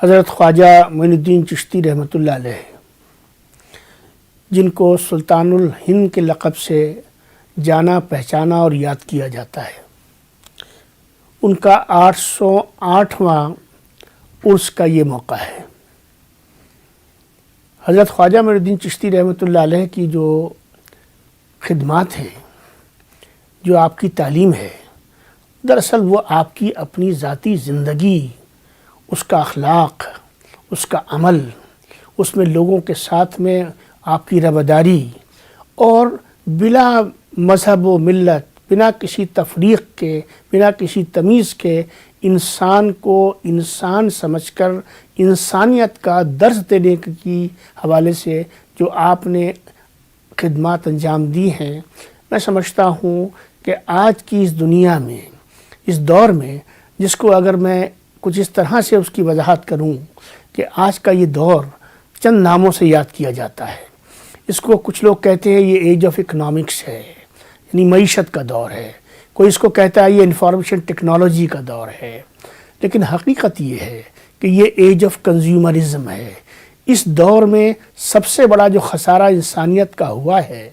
حضرت خواجہ معین الدین چشتی رحمۃ اللہ علیہ، جن کو سلطان الہند کے لقب سے جانا پہچانا اور یاد کیا جاتا ہے، ان کا 808واں عرس کا یہ موقع ہے۔ حضرت خواجہ معین الدین چشتی رحمۃ اللہ علیہ کی جو خدمات ہیں، جو آپ کی تعلیم ہے، دراصل وہ آپ کی اپنی ذاتی زندگی، اس کا اخلاق، اس کا عمل، اس میں لوگوں کے ساتھ میں آپ کی رواداری، اور بلا مذہب و ملت، بنا کسی تفریق کے، بنا کسی تمیز کے انسان کو انسان سمجھ کر انسانیت کا درس دینے کی حوالے سے جو آپ نے خدمات انجام دی ہیں، میں سمجھتا ہوں کہ آج کی اس دنیا میں، اس دور میں، جس کو اگر میں کچھ اس طرح سے اس کی وضاحت کروں کہ آج کا یہ دور چند ناموں سے یاد کیا جاتا ہے۔ اس کو کچھ لوگ کہتے ہیں یہ ایج آف اکنامکس ہے، یعنی معیشت کا دور ہے، کوئی اس کو کہتا ہے یہ انفارمیشن ٹیکنالوجی کا دور ہے، لیکن حقیقت یہ ہے کہ یہ ایج آف کنزیومرزم ہے۔ اس دور میں سب سے بڑا جو خسارہ انسانیت کا ہوا ہے،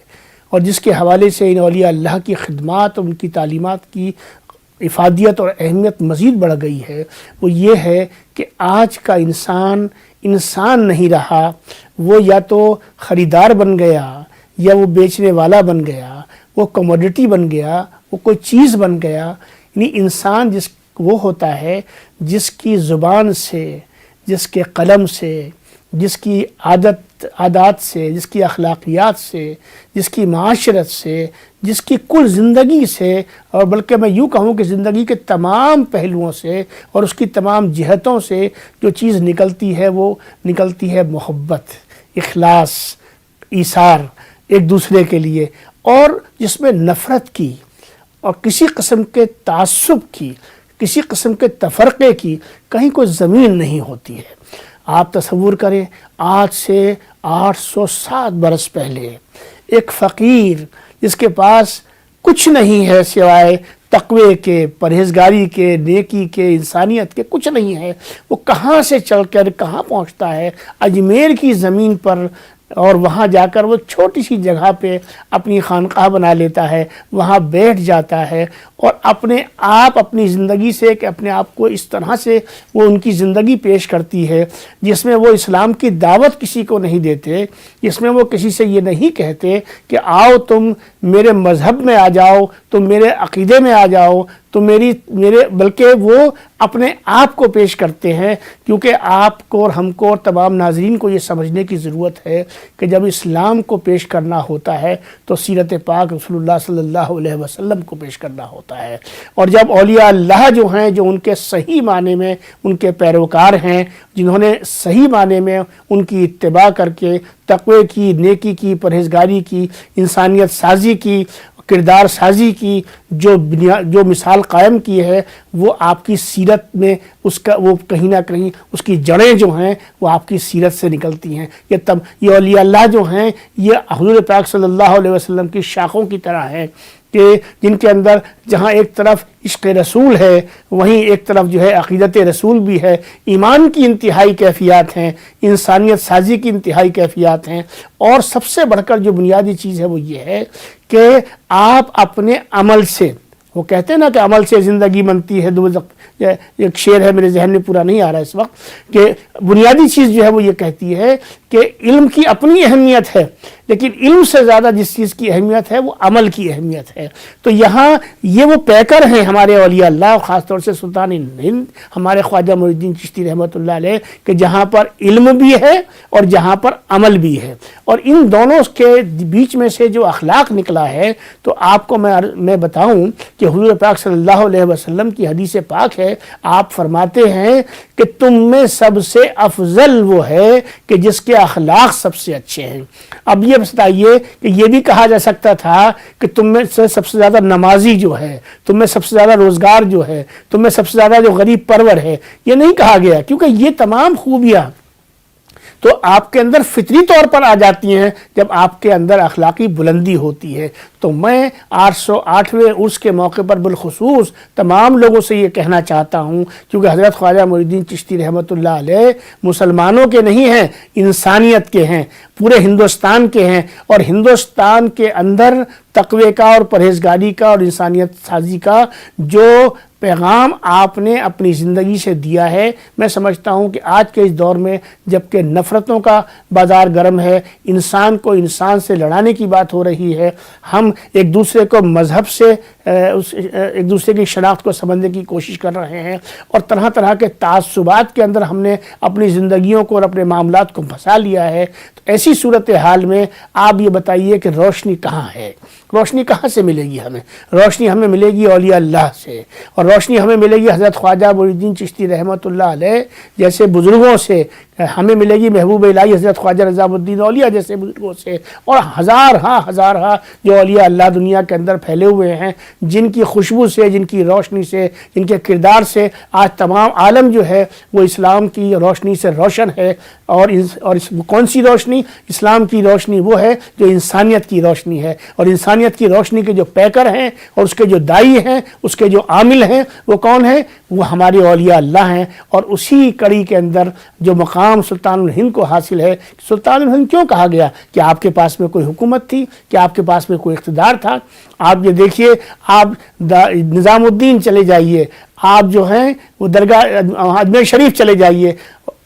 اور جس کے حوالے سے ان اولیاء اللہ کی خدمات اور ان کی تعلیمات کی افادیت اور اہمیت مزید بڑھ گئی ہے، وہ یہ ہے کہ آج کا انسان انسان نہیں رہا، وہ یا تو خریدار بن گیا، یا وہ بیچنے والا بن گیا، وہ کموڈٹی بن گیا، وہ کوئی چیز بن گیا۔ یعنی انسان وہ ہوتا ہے جس کی زبان سے، جس کے قلم سے، جس کی عادات سے، جس کی اخلاقیات سے، جس کی معاشرت سے، جس کی کل زندگی سے، اور بلکہ میں یوں کہوں کہ زندگی کے تمام پہلوؤں سے اور اس کی تمام جہتوں سے جو چیز نکلتی ہے، وہ نکلتی ہے محبت، اخلاص، ایثار ایک دوسرے کے لیے، اور جس میں نفرت کی اور کسی قسم کے تعصب کی، کسی قسم کے تفرقے کی کہیں کوئی زمین نہیں ہوتی ہے۔ آپ تصور کریں، آج سے 807 برس پہلے ایک فقیر جس کے پاس کچھ نہیں ہے سوائے تقوی کے، پرہیزگاری کے، نیکی کے، انسانیت کے، کچھ نہیں ہے، وہ کہاں سے چل کر کہاں پہنچتا ہے؟ اجمیر کی زمین پر، اور وہاں جا کر وہ چھوٹی سی جگہ پہ اپنی خانقاہ بنا لیتا ہے، وہاں بیٹھ جاتا ہے، اور اپنی زندگی سے کہ اپنے آپ کو اس طرح سے وہ ان کی زندگی پیش کرتی ہے جس میں وہ اسلام کی دعوت کسی کو نہیں دیتے، جس میں وہ کسی سے یہ نہیں کہتے کہ آؤ تم میرے مذہب میں آ جاؤ، تم میرے عقیدے میں آ جاؤ، تو بلکہ وہ اپنے آپ کو پیش کرتے ہیں، کیونکہ آپ کو اور ہم کو اور تمام ناظرین کو یہ سمجھنے کی ضرورت ہے کہ جب اسلام کو پیش کرنا ہوتا ہے تو سیرت پاک رسول اللہ صلی اللہ علیہ وسلم کو پیش کرنا ہوتا ہے، اور جب اولیاء اللہ جو ہیں، جو ان کے صحیح معنی میں ان کے پیروکار ہیں، جنہوں نے صحیح معنی میں ان کی اتباع کر کے تقوی کی، نیکی کی، پرہیزگاری کی، انسانیت سازی کی، کردار سازی کی جو مثال قائم کی ہے، وہ آپ کی سیرت میں وہ کہیں نہ کہیں اس کی جڑیں جو ہیں وہ آپ کی سیرت سے نکلتی ہیں۔ یہ اولیاء اللہ جو ہیں یہ حضور پاک صلی اللہ علیہ وسلم کی شاخوں کی طرح ہیں، کہ جن کے اندر جہاں ایک طرف عشق رسول ہے، وہیں ایک طرف جو ہے عقیدت رسول بھی ہے، ایمان کی انتہائی کیفیات ہیں، انسانیت سازی کی انتہائی کیفیات ہیں، اور سب سے بڑھ کر جو بنیادی چیز ہے وہ یہ ہے کہ آپ اپنے عمل سے، وہ کہتے ہیں نا کہ عمل سے زندگی بنتی ہے، ایک شعر ہے میرے ذہن میں پورا نہیں آ رہا اس وقت، کہ بنیادی چیز جو ہے وہ یہ کہتی ہے کہ علم کی اپنی اہمیت ہے، لیکن علم سے زیادہ جس چیز کی اہمیت ہے وہ عمل کی اہمیت ہے۔ تو یہاں یہ وہ پیکر ہیں ہمارے اولیاء اللہ، خاص طور سے سلطان ہند ہمارے خواجہ معین الدین چشتی رحمۃ اللہ علیہ، کہ جہاں پر علم بھی ہے اور جہاں پر عمل بھی ہے، اور ان دونوں کے بیچ میں سے جو اخلاق نکلا ہے، تو آپ کو میں بتاؤں کہ حضور پاک صلی اللہ علیہ وسلم کی حدیث پاک ہے، آپ فرماتے ہیں کہ تم میں سب سے افضل وہ ہے کہ جس کے اخلاق سب سے اچھے ہیں۔ اب یہ بتائیے کہ یہ بھی کہا جا سکتا تھا کہ تم میں سے سب سے زیادہ نمازی جو ہے، تم میں سب سے زیادہ روزگار جو ہے، تم میں سب سے زیادہ جو غریب پرور ہے، یہ نہیں کہا گیا، کیونکہ یہ تمام خوبیاں تو آپ کے اندر فطری طور پر آ جاتی ہیں جب آپ کے اندر اخلاقی بلندی ہوتی ہے۔ تو میں 808ویں عرس کے موقع پر بالخصوص تمام لوگوں سے یہ کہنا چاہتا ہوں، کیونکہ حضرت خواجہ معین الدین چشتی رحمۃ اللہ علیہ مسلمانوں کے نہیں ہیں، انسانیت کے ہیں، پورے ہندوستان کے ہیں، اور ہندوستان کے اندر تقوی کا اور پرہیزگاری کا اور انسانیت سازی کا جو پیغام آپ نے اپنی زندگی سے دیا ہے، میں سمجھتا ہوں کہ آج کے اس دور میں جب کہ نفرتوں کا بازار گرم ہے، انسان کو انسان سے لڑانے کی بات ہو رہی ہے، ہم ایک دوسرے کو مذہب سے ایک دوسرے کی شناخت کو سمجھنے کی کوشش کر رہے ہیں، اور طرح طرح کے تعصبات کے اندر ہم نے اپنی زندگیوں کو اور اپنے معاملات کو پھنسا لیا ہے۔ تو ایسی صورتحال میں آپ یہ بتائیے کہ روشنی کہاں ہے؟ روشنی کہاں سے ملے گی ہمیں؟ روشنی ہمیں ملے گی اولیاء اللہ سے، اور روشنی ہمیں ملے گی حضرت خواجہ معین الدین چشتی رحمۃ اللہ علیہ جیسے بزرگوں سے، ہمیں ملے گی محبوب الہی حضرت خواجہ نظام الدین اولیاء جیسے بزرگوں سے، اور ہزارہا جو اولیاء اللہ دنیا کے اندر پھیلے ہوئے ہیں، جن کی خوشبو سے، جن کی روشنی سے، جن کے کردار سے آج تمام عالم جو ہے وہ اسلام کی روشنی سے روشن ہے۔ اور کون سی روشنی؟ اسلام کی روشنی وہ ہے جو انسانیت کی روشنی ہے، اور انسانیت کی روشنی کے جو پیکر ہیں اور اس کے جو دائی ہیں، اس کے جو عامل ہیں، وہ کون ہیں؟ وہ ہمارے اولیاء اللہ ہیں۔ اور اسی کڑی کے اندر جو مقام سلطان الہند کو حاصل ہے، سلطان الہند کیوں کہا گیا؟ کہ آپ کے پاس میں کوئی حکومت تھی، کہ آپ کے پاس میں کوئی اقتدار تھا؟ آپ یہ دیکھیے، آپ نظام الدین چلے جائیے، آپ جو ہیں وہ درگاہ اجمیر شریف چلے جائیے،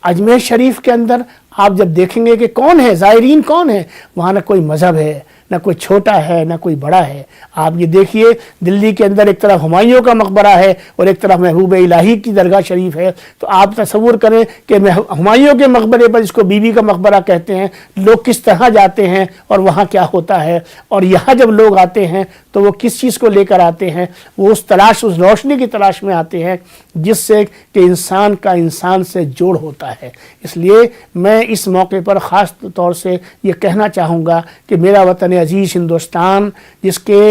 اجمیر شریف کے اندر آپ جب دیکھیں گے کہ کون ہے، زائرین کون ہے، وہاں نہ کوئی مذہب ہے، نہ کوئی چھوٹا ہے، نہ کوئی بڑا ہے۔ آپ یہ دیکھیے، دلی کے اندر ایک طرف ہمایوں کا مقبرہ ہے اور ایک طرف محبوب الہی کی درگاہ شریف ہے، تو آپ تصور کریں کہ ہمایوں کے مقبرے پر، جس کو بی بی کا مقبرہ کہتے ہیں، لوگ کس طرح جاتے ہیں اور وہاں کیا ہوتا ہے، اور یہاں جب لوگ آتے ہیں تو وہ کس چیز کو لے کر آتے ہیں؟ وہ اس روشنی کی تلاش میں آتے ہیں جس سے کہ انسان کا انسان سے جوڑ ہوتا ہے۔ اس لیے میں اس موقع پر خاص طور سے یہ کہنا چاہوں گا کہ میرا وطن عزیز ہندوستان، جس کے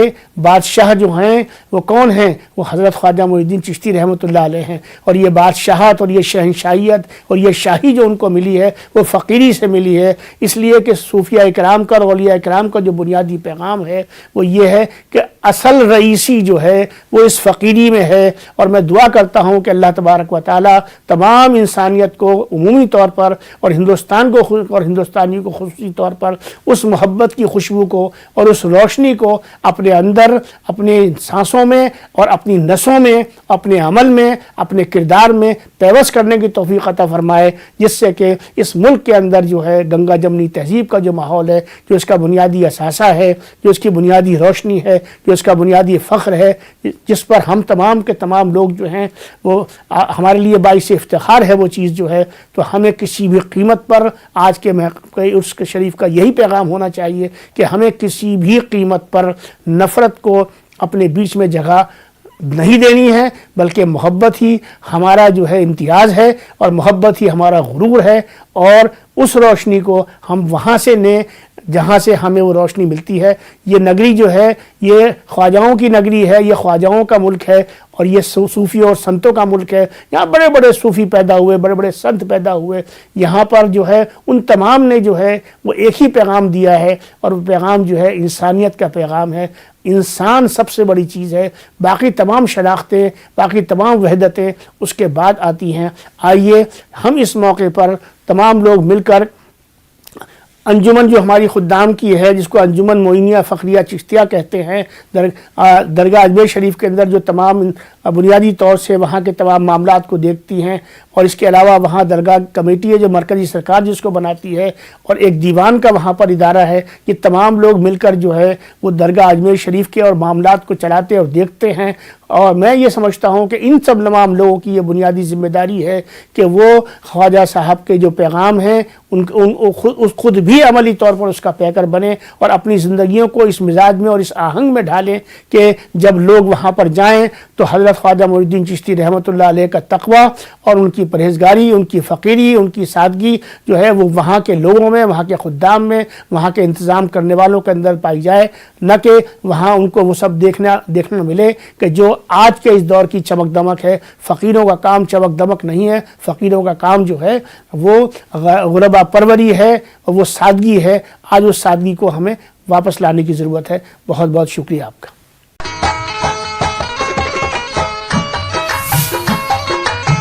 بادشاہ جو ہیں وہ کون ہیں؟ وہ حضرت خواجہ معین الدین چشتی رحمۃ اللہ علیہ ہیں، اور یہ بادشاہت اور یہ شہنشاہیت اور یہ شاہی جو ان کو ملی ہے وہ فقیری سے ملی ہے۔ اس لیے کہ صوفیہ اکرام کا اور اولیاء اکرام کا جو بنیادی پیغام ہے وہ یہ ہے کہ اصل رئیسی جو ہے وہ اس فقیری میں ہے، اور میں دعا کرتا ہوں کہ اللہ تبارک و تعالی تمام انسانیت کو عمومی طور پر اور ہندوستان کو اور ہندوستانیوں کو خصوصی طور پر اس محبت کی خوشبو کو اور اس روشنی کو اپنے اندر، اپنے سانسوں میں اور اپنی نسوں میں، اپنے عمل میں، اپنے کردار میں پیوست کرنے کی توفیق عطا فرمائے، جس سے کہ اس ملک کے اندر جو ہے گنگا جمنی تہذیب کا جو ماحول ہے، جو اس کا بنیادی اثاثہ ہے، جو اس کی بنیادی روشنی ہے، جو اس کا بنیادی فخر ہے، جس پر ہم تمام کے تمام لوگ جو ہیں وہ ہمارے لیے باعث افتخار ہے وہ چیز جو ہے، تو ہمیں کسی بھی قیمت پر آج کے عرس شریف کا یہی پیغام ہونا چاہیے کہ ہمیں کسی بھی قیمت پر نفرت کو اپنے بیچ میں جگہ نہیں دینی ہے، بلکہ محبت ہی ہمارا جو ہے امتیاز ہے، اور محبت ہی ہمارا غرور ہے، اور اس روشنی کو ہم وہاں سے لیں جہاں سے ہمیں وہ روشنی ملتی ہے۔ یہ نگری جو ہے یہ خواجاؤں کی نگری ہے، یہ خواجاؤں کا ملک ہے، اور یہ صوفیوں اور سنتوں کا ملک ہے۔ یہاں بڑے بڑے صوفی پیدا ہوئے، بڑے بڑے سنت پیدا ہوئے، یہاں پر جو ہے ان تمام نے جو ہے وہ ایک ہی پیغام دیا ہے، اور وہ پیغام جو ہے انسانیت کا پیغام ہے۔ انسان سب سے بڑی چیز ہے، باقی تمام شناختیں، باقی تمام وحدتیں اس کے بعد آتی ہیں۔ آئیے ہم اس موقع پر تمام لوگ مل کر انجمن جو ہماری خدام کی ہے، جس کو انجمن معینیہ فخریہ چشتیہ کہتے ہیں، درگاہ اجمیر شریف کے اندر جو تمام بنیادی طور سے وہاں کے تمام معاملات کو دیکھتی ہیں، اور اس کے علاوہ وہاں درگاہ کمیٹی ہے جو مرکزی سرکار جس کو بناتی ہے، اور ایک دیوان کا وہاں پر ادارہ ہے، یہ تمام لوگ مل کر جو ہے وہ درگاہ اجمیر شریف کے اور معاملات کو چلاتے اور دیکھتے ہیں۔ اور میں یہ سمجھتا ہوں کہ ان سب تمام لوگوں کی یہ بنیادی ذمہ داری ہے کہ وہ خواجہ صاحب کے جو پیغام ہیں خود بھی عملی طور پر اس کا پیکر بنے، اور اپنی زندگیوں کو اس مزاج میں اور اس آہنگ میں ڈھالیں کہ جب لوگ وہاں پر جائیں تو حضرت خواجہ معین الدین چشتی رحمۃ اللہ علیہ کا تقویٰ اور ان کی پرہیزگاری، ان کی فقیری، ان کی سادگی جو ہے وہ وہاں کے لوگوں میں، وہاں کے خدام میں، وہاں کے انتظام کرنے والوں کے اندر پائی جائے، نہ کہ وہاں ان کو وہ سب دیکھنا ملے کہ جو آج کے اس دور کی چمک دمک ہے۔ فقیروں کا کام چمک دمک نہیں ہے، فقیروں کا کام جو ہے وہ غربا پروری ہے اور وہ سادگی ہے۔ آج اس سادگی کو ہمیں واپس لانے کی ضرورت ہے۔ بہت بہت شکریہ آپ کا۔